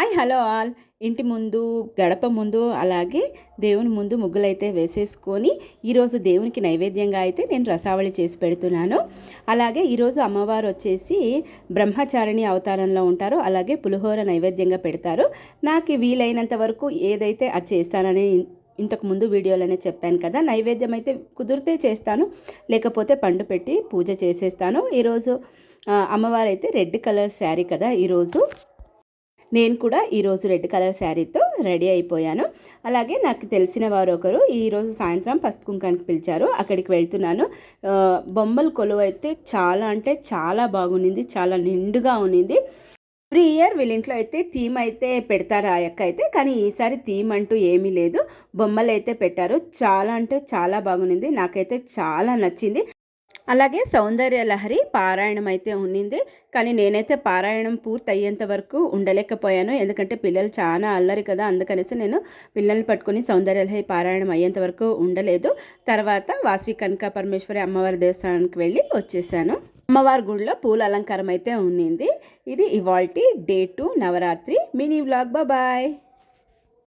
Hi hello all. ఇంటి ముందు గడప ముందు అలాగే దేవుని ముందు ముగ్గులైతే వేసేసుకొని ఈరోజు దేవునికి నైవేద్యంగా అయితే నేను రసావళి చేసి పెడుతున్నాను. అలాగే ఈరోజు అమ్మవారు వచ్చేసి బ్రహ్మచారిణి అవతారంలో ఉంటారు. అలాగే పులిహోర నైవేద్యంగా పెడతారు. నాకు వీలైనంత వరకు ఏదైతే అది చేస్తానని ఇంతకు ముందు వీడియోలోనే చెప్పాను కదా. నైవేద్యం అయితే కుదిరితే చేస్తాను, లేకపోతే పండు పెట్టి పూజ చేసేస్తాను. ఈరోజు అమ్మవారు అయితే రెడ్ కలర్ శారీ కదా ఈరోజు. నేను కూడా ఈరోజు రెడ్ కలర్ శారీతో రెడీ అయిపోయాను. అలాగే నాకు తెలిసిన వారు ఒకరు ఈరోజు సాయంత్రం పసుపు కుంకానికి పిలిచారు, అక్కడికి వెళ్తున్నాను. బొమ్మల కొలువు అయితే చాలా అంటే చాలా బాగుంది, చాలా నిండుగా ఉన్నింది. ఎవ్రీ ఇయర్ వీళ్ళ ఇంట్లో అయితే థీమ్ అయితే పెడతారు ఆ యొక్క అయితే, కానీ ఈసారి థీమ్ అంటూ ఏమీ లేదు, బొమ్మలు అయితే పెట్టారు. చాలా అంటే చాలా బాగుంది, నాకైతే చాలా నచ్చింది. అలాగే సౌందర్య లహరి పారాయణం అయితే ఉన్నింది, కానీ నేనైతే పారాయణం పూర్తి అయ్యేంత వరకు ఉండలేకపోయాను. ఎందుకంటే పిల్లలు చాలా అల్లరి కదా, అందుకనేసి నేను పిల్లల్ని పట్టుకొని సౌందర్య లహరి పారాయణం అయ్యేంత వరకు ఉండలేదు. తర్వాత వాసవి కనక పరమేశ్వరి అమ్మవారి దేవస్థానానికి వెళ్ళి వచ్చేసాను. అమ్మవారి గుడిలో పూల అలంకారం అయితే ఉన్నింది. ఇది ఇవాల్టి day 2 Navratri mini vlog. Bye.